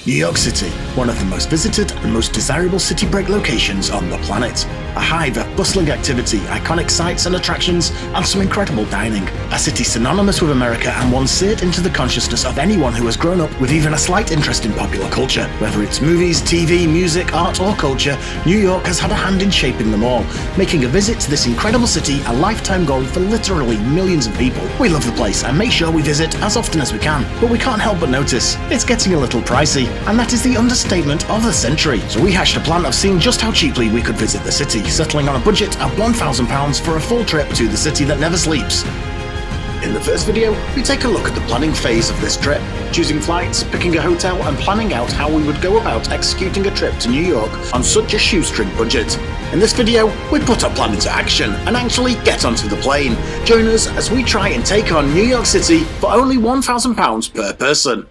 New York City, one of the most visited and most desirable city break locations on the planet. A hive of bustling activity, iconic sights and attractions, and some incredible dining. A city synonymous with America and one seared into the consciousness of anyone who has grown up with even a slight interest in popular culture. Whether it's movies, TV, music, art or culture, New York has had a hand in shaping them all, making a visit to this incredible city a lifetime goal for literally millions of people. We love the place and make sure we visit as often as we can, but we can't help but notice it's getting a little pricey. And that is the understatement of the century. So we hatched a plan of seeing just how cheaply we could visit the city, settling on a budget of £1,000 for a full trip to the city that never sleeps. In the first video, we take a look at the planning phase of this trip, choosing flights, picking a hotel and planning out how we would go about executing a trip to New York on such a shoestring budget. In this video, we put our plan into action and actually get onto the plane. Join us as we try and take on New York City for only £1,000 per person.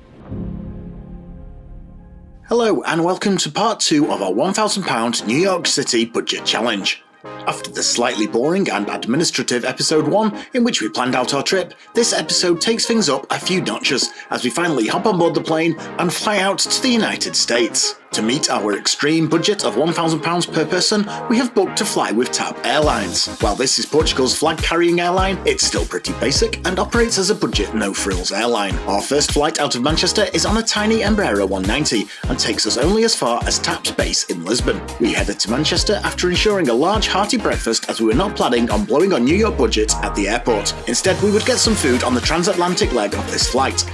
Hello and welcome to part 2 of our £1,000 New York City budget challenge. After the slightly boring and administrative episode 1 in which we planned out our trip, this episode takes things up a few notches as we finally hop on board the plane and fly out to the United States. To meet our extreme budget of £1,000 per person, we have booked to fly with TAP Airlines. While this is Portugal's flag-carrying airline, it's still pretty basic and operates as a budget no-frills airline. Our first flight out of Manchester is on a tiny Embraer 190 and takes us only as far as TAP's base in Lisbon. We headed to Manchester after ensuring a large hearty breakfast as we were not planning on blowing our New York budget at the airport. Instead, we would get some food on the transatlantic leg of this flight.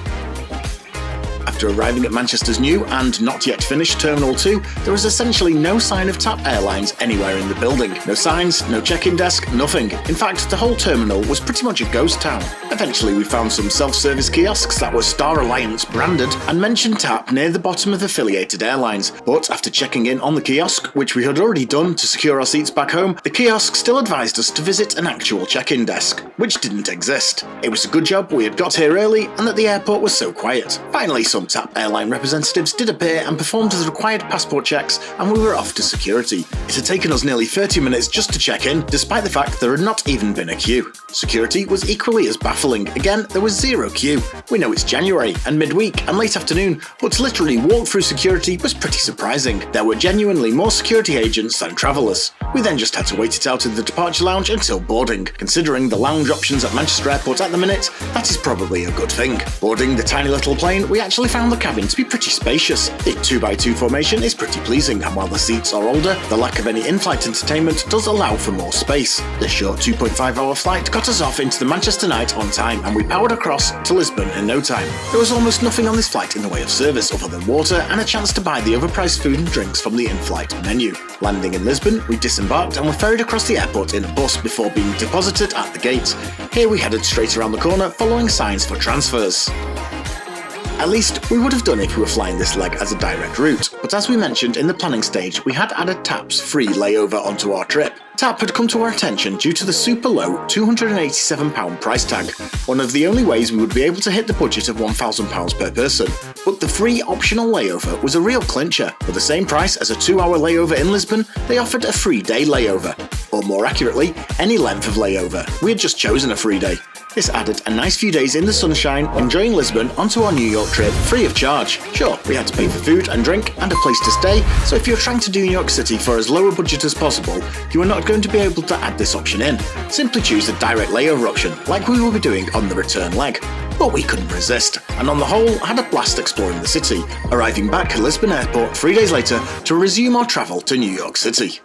After arriving at Manchester's new and not yet finished Terminal 2, there was essentially no sign of TAP Airlines anywhere in the building. No signs, no check-in desk, nothing. In fact, the whole terminal was pretty much a ghost town. Eventually we found some self-service kiosks that were Star Alliance branded and mentioned TAP near the bottom of affiliated airlines, but after checking in on the kiosk, which we had already done to secure our seats back home, the kiosk still advised us to visit an actual check-in desk, which didn't exist. It was a good job we had got here early and that the airport was so quiet. Finally, some TAP airline representatives did appear and performed the required passport checks and we were off to security. It had taken us nearly 30 minutes just to check in, despite the fact there had not even been a queue. Security was equally as baffling. Again, there was zero queue. We know it's January and midweek and late afternoon, but to literally walk through security was pretty surprising. There were genuinely more security agents than travellers. We then just had to wait it out in the departure lounge until boarding. Considering the lounge options at Manchester Airport at the minute, that is probably a good thing. Boarding the tiny little plane, we actually found the cabin to be pretty spacious. The 2x2 formation is pretty pleasing, and while the seats are older, the lack of any in-flight entertainment does allow for more space. The short 2.5-hour flight got us off into the Manchester night on time, and we powered across to Lisbon in no time. There was almost nothing on this flight in the way of service other than water and a chance to buy the overpriced food and drinks from the in-flight menu. Landing in Lisbon, we disembarked and were ferried across the airport in a bus before being deposited at the gate. Here we headed straight around the corner following signs for transfers. At least, we would have done if we were flying this leg as a direct route, but as we mentioned in the planning stage, we had added TAP's free layover onto our trip. TAP had come to our attention due to the super low £287 price tag, one of the only ways we would be able to hit the budget of £1,000 per person. But the free optional layover was a real clincher. For the same price as a 2-hour layover in Lisbon, they offered a free day layover, or more accurately, any length of layover. We had just chosen a free day. This added a nice few days in the sunshine, enjoying Lisbon, onto our New York trip free of charge. Sure, we had to pay for food and drink and a place to stay, so if you're trying to do New York City for as low a budget as possible, you are not going to be able to add this option in. Simply choose the direct layover option, like we will be doing on the return leg. But we couldn't resist, and on the whole had a blast exploring the city, arriving back at Lisbon Airport 3 days later to resume our travel to New York City.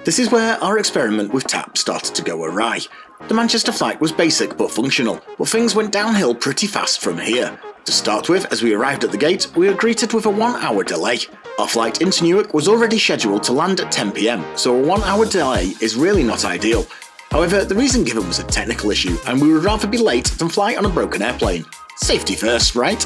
This is where our experiment with TAP started to go awry. The Manchester flight was basic but functional, but things went downhill pretty fast from here. To start with, as we arrived at the gate, we were greeted with a 1-hour delay. Our flight into Newark was already scheduled to land at 10 PM, so a 1-hour delay is really not ideal. However, the reason given was a technical issue, and we would rather be late than fly on a broken airplane. Safety first, right?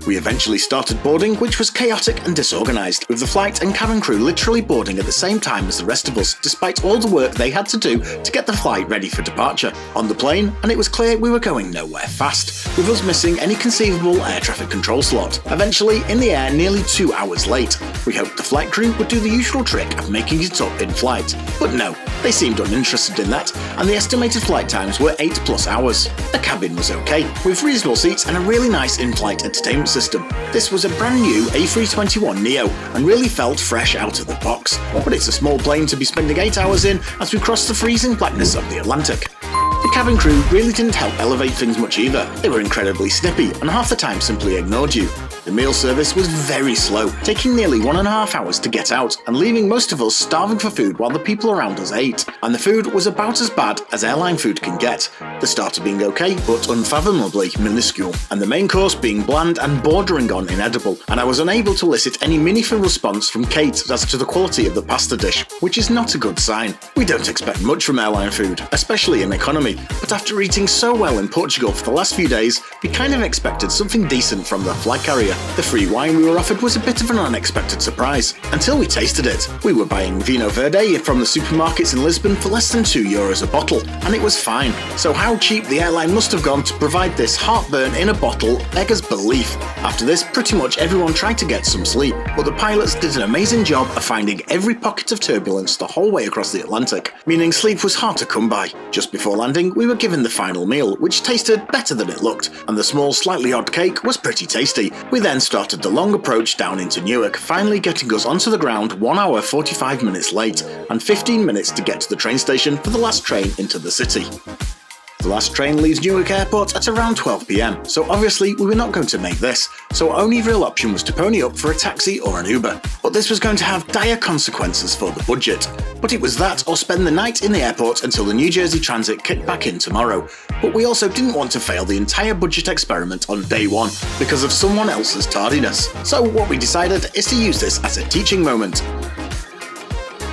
We eventually started boarding, which was chaotic and disorganised, with the flight and cabin crew literally boarding at the same time as the rest of us, despite all the work they had to do to get the flight ready for departure. On the plane, and it was clear we were going nowhere fast, with us missing any conceivable air traffic control slot. Eventually, in the air nearly 2 hours late. We hoped the flight crew would do the usual trick of making it up in flight, but no, they seemed uninterested in that, and the estimated flight times were 8+ hours. The cabin was okay, with reasonable seats and a really nice in-flight entertainment system. This was a brand new A321neo and really felt fresh out of the box, but it's a small plane to be spending 8 hours in as we cross the freezing blackness of the Atlantic. The cabin crew really didn't help elevate things much either. They were incredibly snippy and half the time simply ignored you. The meal service was very slow, taking nearly 1.5 hours to get out and leaving most of us starving for food while the people around us ate. And the food was about as bad as airline food can get, the starter being okay but unfathomably minuscule, and the main course being bland and bordering on inedible, and I was unable to elicit any meaningful response from Kate as to the quality of the pasta dish, which is not a good sign. We don't expect much from airline food, especially in economy, but after eating so well in Portugal for the last few days, we kind of expected something decent from the flight carrier. The free wine we were offered was a bit of an unexpected surprise, until we tasted it. We were buying Vino Verde from the supermarkets in Lisbon for less than €2 a bottle, and it was fine. So how cheap the airline must have gone to provide this heartburn in a bottle beggars belief. After this, pretty much everyone tried to get some sleep, but the pilots did an amazing job of finding every pocket of turbulence the whole way across the Atlantic, meaning sleep was hard to come by. Just before landing, we were given the final meal, which tasted better than it looked, and the small, slightly odd cake was pretty tasty. We then started the long approach down into Newark, finally getting us onto the ground 1 hour 45 minutes late, and 15 minutes to get to the train station for the last train into the city. The last train leaves Newark Airport at around 12 PM, so obviously we were not going to make this, so our only real option was to pony up for a taxi or an Uber. But this was going to have dire consequences for the budget. But it was that or spend the night in the airport until the New Jersey transit kicked back in tomorrow. But we also didn't want to fail the entire budget experiment on day one because of someone else's tardiness. So what we decided is to use this as a teaching moment.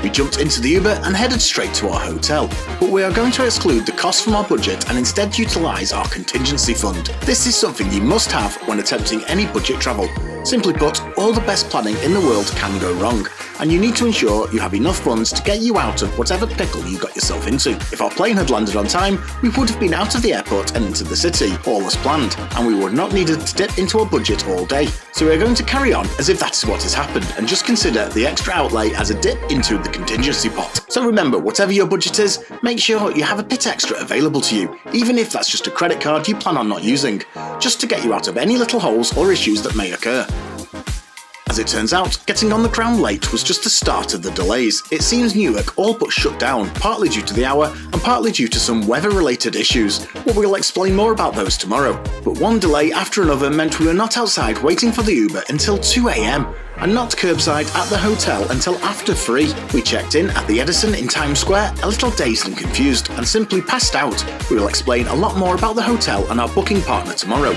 We jumped into the Uber and headed straight to our hotel, but we are going to exclude the cost from our budget and instead utilise our contingency fund. This is something you must have when attempting any budget travel. Simply put, all the best planning in the world can go wrong, and you need to ensure you have enough funds to get you out of whatever pickle you got yourself into. If our plane had landed on time, we would have been out of the airport and into the city, all as planned, and we would not needed to dip into our budget all day. So we are going to carry on as if that is what has happened, and just consider the extra outlay as a dip into the contingency pot. So remember, whatever your budget is, make sure you have a bit extra available to you, even if that's just a credit card you plan on not using, just to get you out of any little holes or issues that may occur. As it turns out, getting on the ground late was just the start of the delays. It seems Newark all but shut down, partly due to the hour and partly due to some weather-related issues, but we'll explain more about those tomorrow. But one delay after another meant we were not outside waiting for the Uber until 2 AM, and not curbside at the hotel until after 3. We checked in at the Edison in Times Square, a little dazed and confused, and simply passed out. We will explain a lot more about the hotel and our booking partner tomorrow.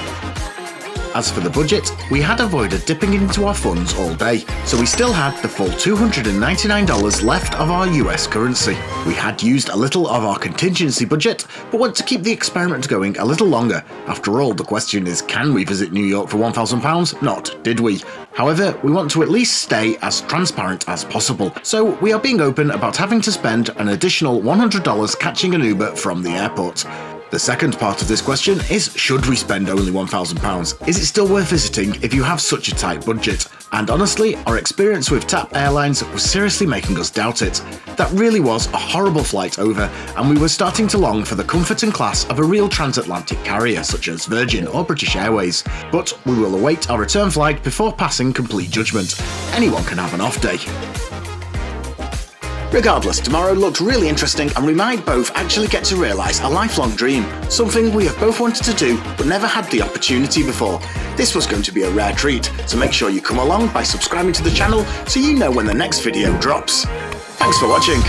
As for the budget, we had avoided dipping into our funds all day, so we still had the full $299 left of our US currency. We had used a little of our contingency budget, but want to keep the experiment going a little longer. After all, the question is, can we visit New York for £1,000? Not, did we? However, we want to at least stay as transparent as possible, so we are being open about having to spend an additional $100 catching an Uber from the airport. The second part of this question is, should we spend only £1,000? Is it still worth visiting if you have such a tight budget? And honestly, our experience with TAP Airlines was seriously making us doubt it. That really was a horrible flight over, and we were starting to long for the comfort and class of a real transatlantic carrier such as Virgin or British Airways. But we will await our return flight before passing complete judgment. Anyone can have an off day. Regardless, tomorrow looked really interesting and we might both actually get to realise a lifelong dream, something we have both wanted to do but never had the opportunity before. This was going to be a rare treat, so make sure you come along by subscribing to the channel so you know when the next video drops. Thanks for watching.